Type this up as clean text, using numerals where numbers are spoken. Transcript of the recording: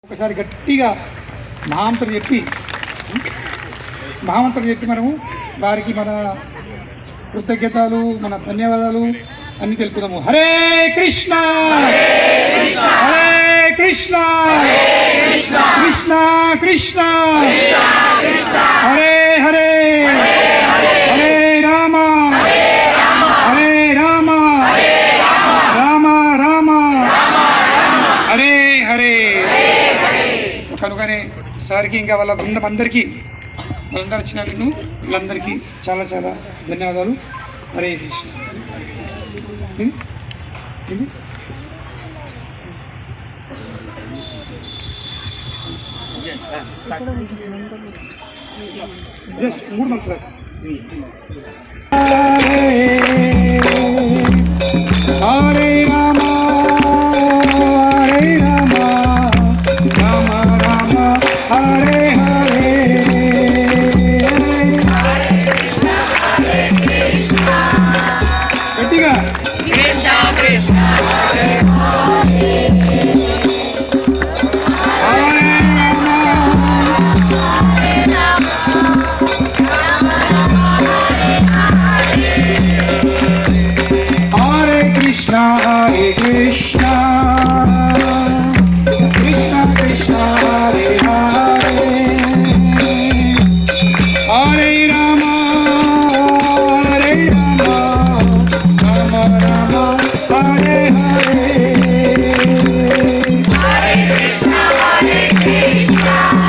ఒకసారి గట్టిగా మహామంత్రం చెప్పి మనము వారికి మన కృతజ్ఞతలు మన ధన్యవాదాలు అన్ని తెలుపుదాము. హరే కృష్ణ హరే కృష్ణ కృష్ణ కృష్ణ హరే హరే హరే రామ హరే రామ రామ రామ హరే హరే. కనుకనే సార్కి ఇంకా వాళ్ళ బృందం అందరికీ వాళ్ళందరూ వచ్చినందుకు వీళ్ళందరికీ చాలా చాలా ధన్యవాదాలు. హరే కృష్ణ. ఇది జస్ట్ 3 మంత్రాస్. హరే